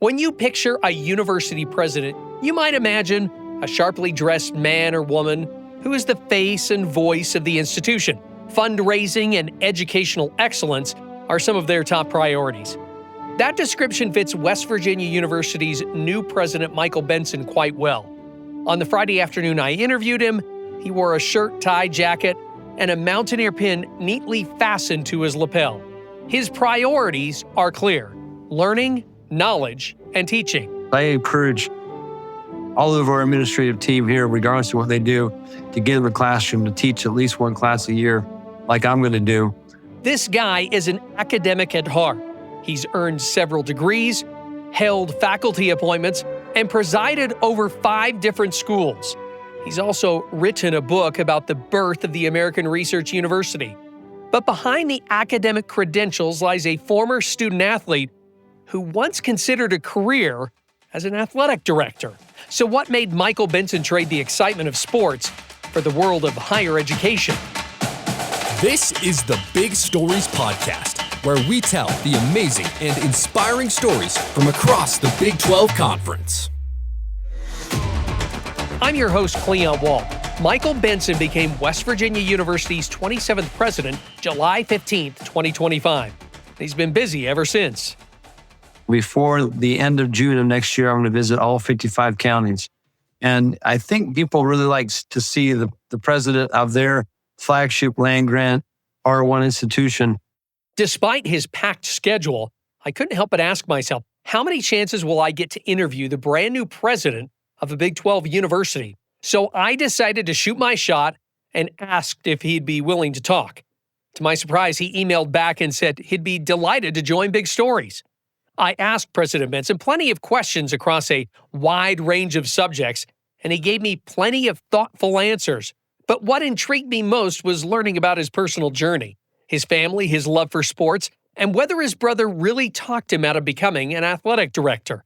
When you picture a university president, you might imagine a sharply dressed man or woman who is the face and voice of the institution. Fundraising and educational excellence are some of their top priorities. That description fits West Virginia University's new president, Michael Benson, quite well. On the Friday afternoon I interviewed him, he wore a shirt, tie, jacket, and a Mountaineer pin neatly fastened to his lapel. His priorities are clear: learning, knowledge, and teaching. I encourage all of our administrative team here, regardless of what they do, to get in the classroom to teach at least one class a year, like I'm going to do. This guy is an academic at heart. He's earned several degrees, held faculty appointments, and presided over 5 different schools. He's also written a book about the birth of the American Research University. But behind the academic credentials lies a former student-athlete who once considered a career as an athletic director. So what made Michael Benson trade the excitement of sports for the world of higher education? This is the Big Stories Podcast, where we tell the amazing and inspiring stories from across the Big 12 Conference. I'm your host, Cleon Walt. Michael Benson became West Virginia University's 27th president July 15th, 2025. He's been busy ever since. Before the end of June of next year, I'm going to visit all 55 counties. And I think people really like to see the president of their flagship land-grant R1 institution. Despite his packed schedule, I couldn't help but ask myself, how many chances will I get to interview the brand new president of a Big 12 university? So I decided to shoot my shot and asked if he'd be willing to talk. To my surprise, he emailed back and said he'd be delighted to join Big Stories. I asked President Benson plenty of questions across a wide range of subjects, and he gave me plenty of thoughtful answers. But what intrigued me most was learning about his personal journey, his family, his love for sports, and whether his brother really talked him out of becoming an athletic director.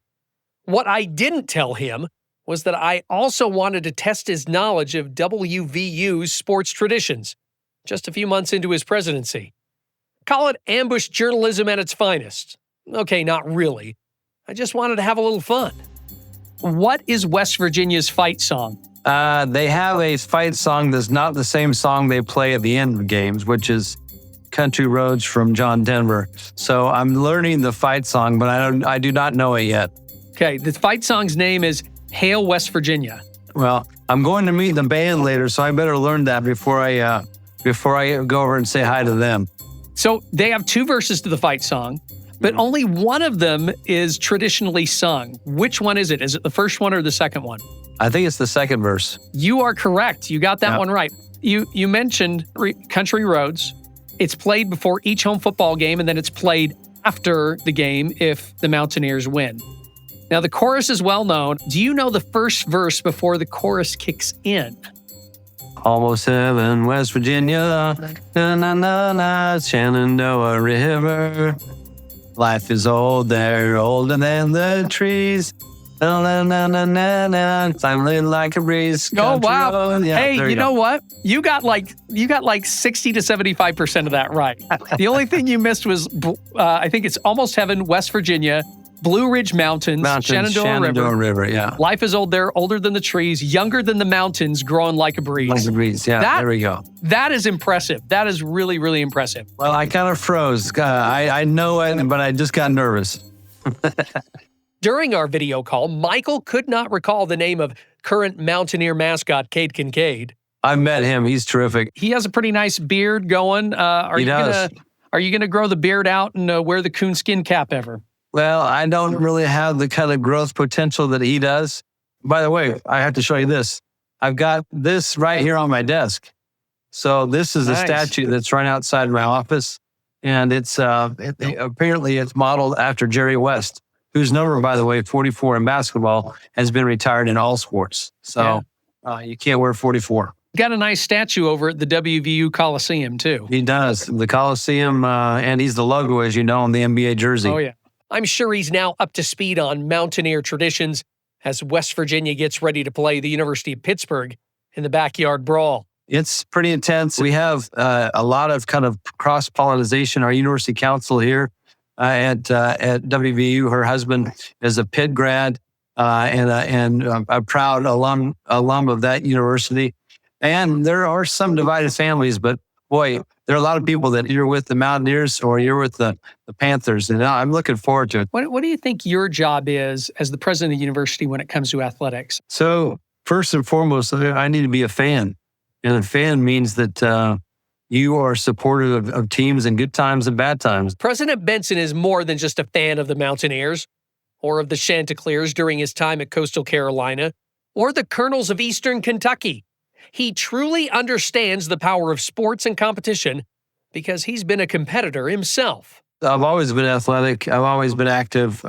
What I didn't tell him was that I also wanted to test his knowledge of WVU's sports traditions, just a few months into his presidency. Call it ambush journalism at its finest. Okay, not really. I just wanted to have a little fun. What is West Virginia's fight song? They have a fight song that's not the same song they play at the end of games, which is Country Roads from John Denver. So I'm learning the fight song, but I do not know it yet. Okay, the fight song's name is Hail West Virginia. Well, I'm going to meet the band later, so I better learn that before I go over and say hi to them. So they have 2 verses to the fight song, but only one of them is traditionally sung. Which one is it? Is it the first one or the second one? I think it's the second verse. You are correct. You got that one right. You mentioned Country Roads. It's played before each home football game, and then it's played after the game if the Mountaineers win. Now, the chorus is well known. Do you know the first verse before the chorus kicks in? Almost heaven, West Virginia, na-na-na-na, Shenandoah River. Life is old there, older than the trees. Na-na-na-na-na, silent like a breeze. Oh, wow. Yeah, hey, you go. know what? You got like 60 to 75% of that right. The only thing you missed was, I think it's Almost Heaven, West Virginia, Blue Ridge Mountains, Shenandoah River. Yeah. Life is old there, older than the trees, younger than the mountains, growing like a breeze. Like a breeze, yeah, there we go. That is impressive. That is really, really impressive. Well, I kind of froze. I know it, but I just got nervous. During our video call, Michael could not recall the name of current Mountaineer mascot Cade Kincaid. I met him. He's terrific. He has a pretty nice beard going. Are you gonna grow the beard out and wear the coonskin cap ever? Well, I don't really have the kind of growth potential that he does. By the way, I have to show you this. I've got this right here on my desk. So this is a statue that's right outside my office. And it's apparently it's modeled after Jerry West, whose number, by the way, 44 in basketball, has been retired in all sports. So you can't wear 44. Got a nice statue over at the WVU Coliseum, too. He does. The Coliseum, and he's the logo, as you know, on the NBA jersey. Oh, yeah. I'm sure he's now up to speed on Mountaineer traditions as West Virginia gets ready to play the University of Pittsburgh in the backyard brawl. It's pretty intense. We have a lot of kind of cross-pollination. Our university council here at WVU. Her husband is a Pitt grad and a proud alum of that university. And there are some divided families, but boy, there are a lot of people that you're with the Mountaineers or you're with the Panthers, and I'm looking forward to it. What do you think your job is as the president of the university when it comes to athletics? So first and foremost, I need to be a fan. And a fan means that you are supportive of teams in good times and bad times. President Benson is more than just a fan of the Mountaineers or of the Chanticleers during his time at Coastal Carolina or the Colonels of Eastern Kentucky. He truly understands the power of sports and competition because he's been a competitor himself. I've always been athletic. I've always been active.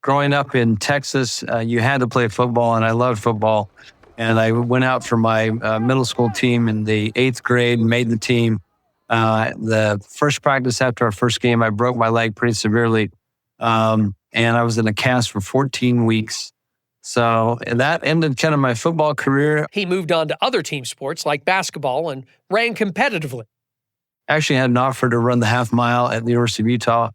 Growing up in Texas, you had to play football, and I loved football. And I went out for my middle school team in the 8th grade and made the team. The first practice after our first game, I broke my leg pretty severely. And I was in a cast for 14 weeks. So that ended kind of my football career. He moved on to other team sports like basketball and ran competitively. Actually had an offer to run the half mile at the University of Utah.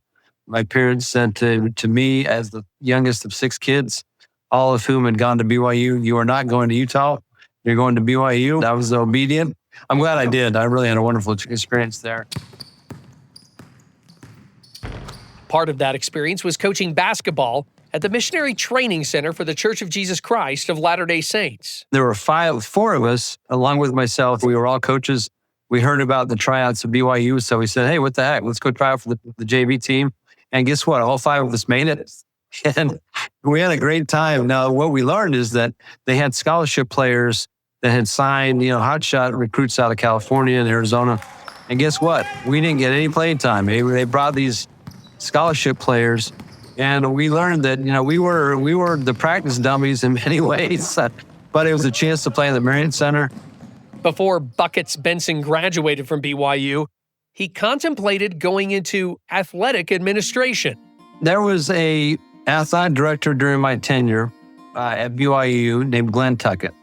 My parents said to me as the youngest of 6 kids, all of whom had gone to BYU, you are not going to Utah. You're going to BYU. I was obedient. I'm glad I did. I really had a wonderful experience there. Part of that experience was coaching basketball at the Missionary Training Center for the Church of Jesus Christ of Latter-day Saints. There were 4 of us, along with myself. We were all coaches. We heard about the tryouts of BYU, so we said, hey, what the heck? Let's go try out for the JV team. And guess what? All 5 of us made it. And we had a great time. Now, what we learned is that they had scholarship players that had signed, hotshot recruits out of California and Arizona. And guess what? We didn't get any playing time. They brought these scholarship players. And we learned that, we were the practice dummies in many ways, but it was a chance to play in the Marriott Center. Before Buckets Benson graduated from BYU, he contemplated going into athletic administration. There was a athletic director during my tenure at BYU named Glenn Tuckett,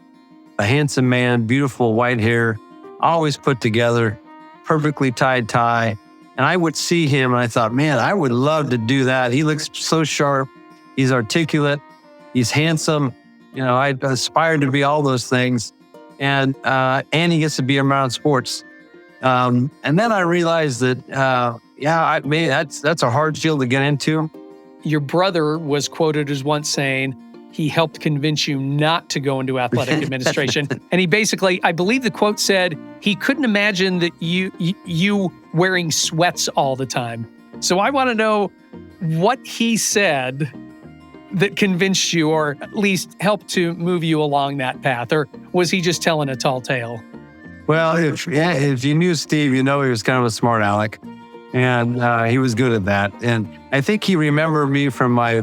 a handsome man, beautiful white hair, always put together, perfectly tied tie. And I would see him and I thought, man, I would love to do that. He looks so sharp. He's articulate. He's handsome. I aspired to be all those things. And he gets to be around sports. And then I realized that, that's a hard field to get into. Your brother was quoted as once saying, he helped convince you not to go into athletic administration. And he basically, I believe the quote said, he couldn't imagine that you wearing sweats all the time. So I want to know what he said that convinced you or at least helped to move you along that path? Or was he just telling a tall tale? Well, if you knew Steve, he was kind of a smart aleck. And he was good at that. And I think he remembered me from my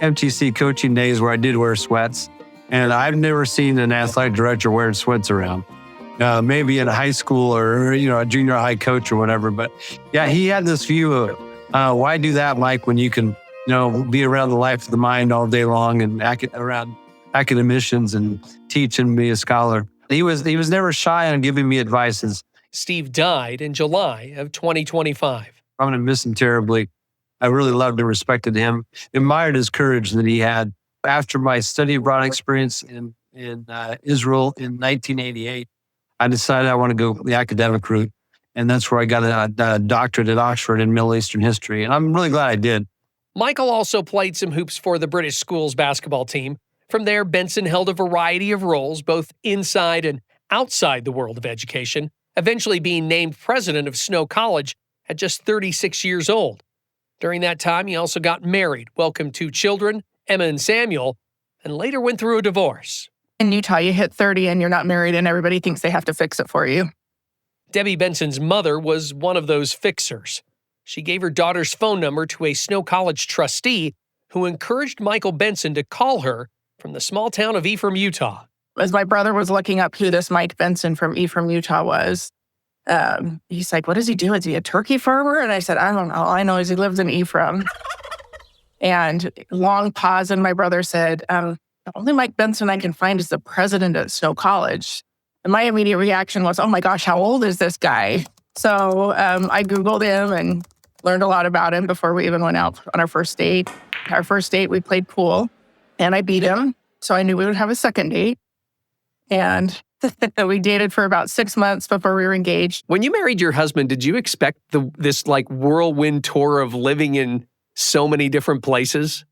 MTC coaching days where I did wear sweats. And I've never seen an athletic director wearing sweats around. Maybe in high school or, a junior high coach or whatever. But yeah, he had this view of, why do that, Mike, when you can, be around the life of the mind all day long and around academicians and teach and be a scholar. He was never shy on giving me advices. Steve died in July of 2025. I'm going to miss him terribly. I really loved and respected him, admired his courage that he had. After my study abroad experience in Israel in 1988, I decided I want to go the academic route. And that's where I got a doctorate at Oxford in Middle Eastern history. And I'm really glad I did. Michael also played some hoops for the British schools basketball team. From there, Benson held a variety of roles, both inside and outside the world of education, eventually being named president of Snow College at just 36 years old. During that time, he also got married, welcomed 2 children, Emma and Samuel, and later went through a divorce. In Utah, you hit 30 and you're not married and everybody thinks they have to fix it for you. Debi Benson's mother was one of those fixers. She gave her daughter's phone number to a Snow College trustee who encouraged Michael Benson to call her from the small town of Ephraim, Utah. As my brother was looking up who this Mike Benson from Ephraim, Utah was, he's like, what does he do? Is he a turkey farmer? And I said, I don't know. All I know is he lives in Ephraim. And long pause, and my brother said, the only Mike Benson I can find is the president at Snow College. And my immediate reaction was, oh my gosh, how old is this guy? So I Googled him, and learned a lot about him before we even went out on our first date. Our first date, we played pool, and I beat him. So I knew we would have a second date. And we dated for about 6 months before we were engaged. When you married your husband, did you expect this like whirlwind tour of living in so many different places?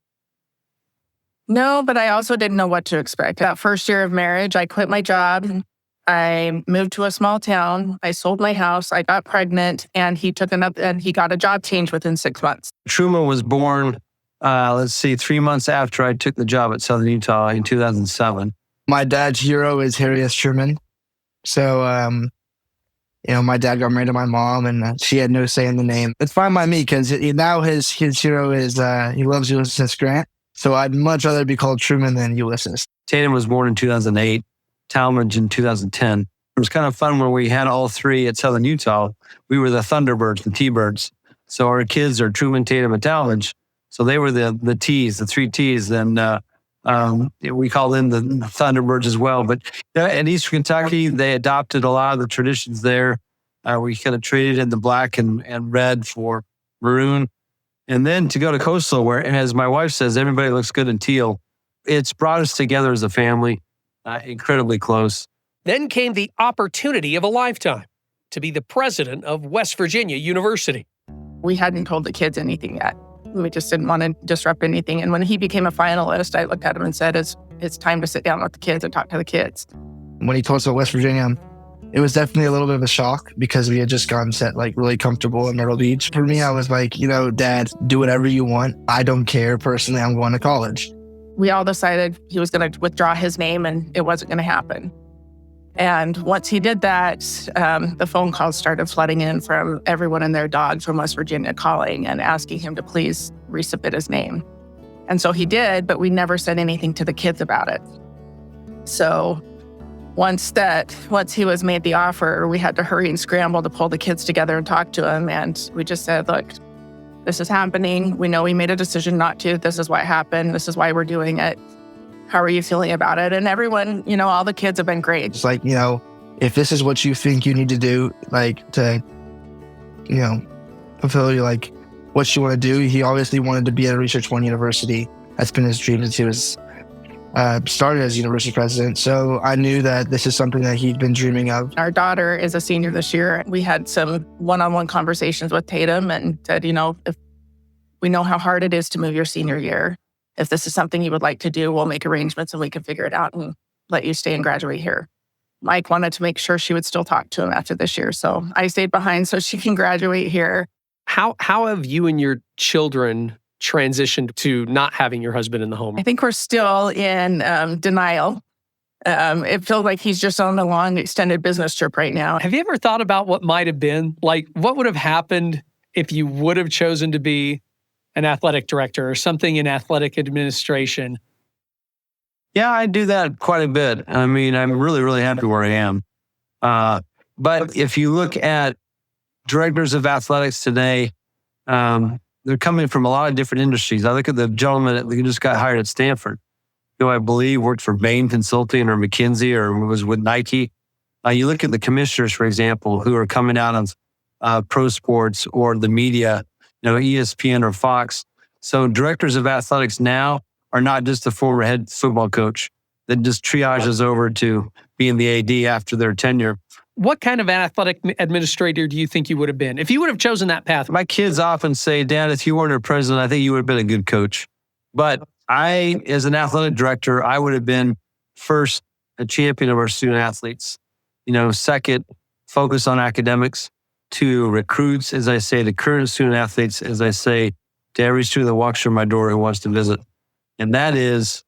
No, but I also didn't know what to expect. That first year of marriage, I quit my job. I moved to a small town. I sold my house. I got pregnant, and he got a job change within 6 months. Truman was born, 3 months after I took the job at Southern Utah in 2007. My dad's hero is Harry S. Truman. So, my dad got married to my mom, and she had no say in the name. It's fine by me because now his hero is he loves Ulysses Grant. So I'd much rather be called Truman than Ulysses. Tatum was born in 2008, Talmadge in 2010. It was kind of fun when we had all three at Southern Utah. We were the Thunderbirds, the T-Birds. So our kids are Truman, Tatum, and Talmadge. So they were the T's, the three T's. And we call them the Thunderbirds as well. But in Eastern Kentucky, they adopted a lot of the traditions there. We kind of traded in the black and red for maroon. And then to go to Coastal, where, as my wife says, everybody looks good in teal. It's brought us together as a family, incredibly close. Then came the opportunity of a lifetime to be the president of West Virginia University. We hadn't told the kids anything yet. We just didn't want to disrupt anything. And when he became a finalist, I looked at him and said, it's time to sit down with the kids and talk to the kids. When he told us about West Virginia, it was definitely a little bit of a shock because we had just gotten set really comfortable in Myrtle Beach. For me, I was like, Dad, do whatever you want. I don't care. Personally, I'm going to college. We all decided he was going to withdraw his name and it wasn't going to happen. And once he did that, the phone calls started flooding in from everyone and their dogs from West Virginia calling and asking him to please resubmit his name. And so he did, but we never said anything to the kids about it. So once he was made the offer, we had to hurry and scramble to pull the kids together and talk to him. And we just said, look, this is happening. We know we made a decision not to. This is what happened. This is why we're doing it. How are you feeling about it? And everyone, all the kids have been great. It's like, if this is what you think you need to do, to fulfill what you want to do. He obviously wanted to be at a Research One University. That's been his dream since he was started as university president. So I knew that this is something that he'd been dreaming of. Our daughter is a senior this year. We had some one-on-one conversations with Tatum and said, if we know how hard it is to move your senior year, if this is something you would like to do, we'll make arrangements and we can figure it out and let you stay and graduate here. Mike wanted to make sure she would still talk to him after this year. So I stayed behind so she can graduate here. How have you and your children transitioned to not having your husband in the home? I think we're still in denial. It feels like he's just on a long extended business trip right now. Have you ever thought about what might have been? Like, what would have happened if you would have chosen to be an athletic director or something in athletic administration? Yeah, I do that quite a bit. I mean, I'm really, really happy where I am. But if you look at directors of athletics today, they're coming from a lot of different industries. I look at the gentleman who just got hired at Stanford, who I believe worked for Bain Consulting or McKinsey or was with Nike. You look at the commissioners, for example, who are coming out of pro sports or the media, ESPN or Fox. So directors of athletics now are not just the former head football coach that just triages over to being the AD after their tenure. What kind of athletic administrator do you think you would have been if you would have chosen that path? My kids often say, Dad, if you weren't a president, I think you would have been a good coach. But I, as an athletic director, I would have been first a champion of our student athletes. Second, focus on academics. 2, recruits, as I say, to current student athletes, as I say, to every student that walks through my door who wants to visit. And that is,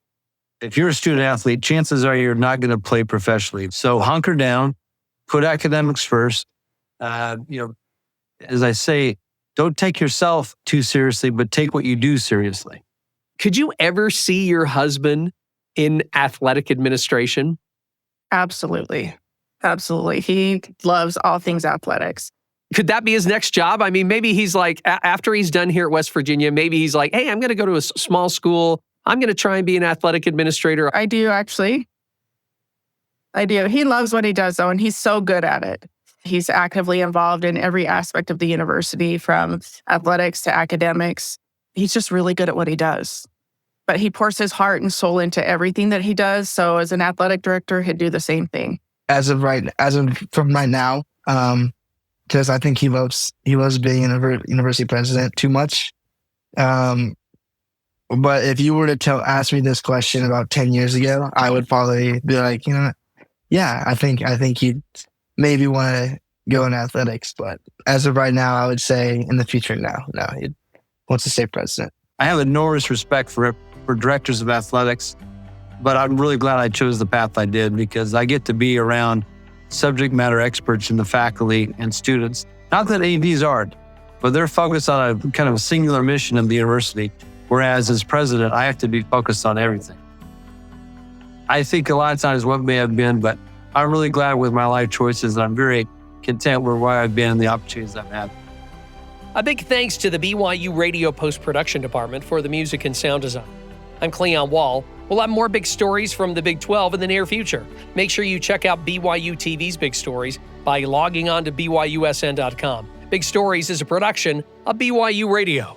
if you're a student athlete, chances are you're not going to play professionally. So hunker down, put academics first. As I say, don't take yourself too seriously, but take what you do seriously. Could you ever see your husband in athletic administration? Absolutely. Absolutely. He loves all things athletics. Could that be his next job? I mean, maybe he's like, after he's done here at West Virginia, maybe he's like, hey, I'm going to go to a small school. I'm going to try and be an athletic administrator. I do, actually. I do. He loves what he does, though, and he's so good at it. He's actively involved in every aspect of the university, from athletics to academics. He's just really good at what he does. But he pours his heart and soul into everything that he does. So as an athletic director, he'd do the same thing. From right now, because I think he loves being a university president too much. But if you were to ask me this question about 10 years ago, I would probably be like, yeah, I think he'd maybe want to go in athletics. But as of right now, I would say in the future, no, he wants to stay president. I have enormous respect for directors of athletics, but I'm really glad I chose the path I did, because I get to be around subject matter experts in the faculty and students. Not that ADs aren't, but they're focused on a kind of a singular mission of the university. Whereas as president, I have to be focused on everything. I think a lot of times what may have been, but I'm really glad with my life choices, and I'm very content with where I've been and the opportunities I've had. A big thanks to the BYU Radio post-production department for the music and sound design. I'm Cleon Wall. We'll have more big stories from the Big 12 in the near future. Make sure you check out BYUtv's Big Stories by logging on to BYUSN.com. Big Stories is a production of BYU Radio.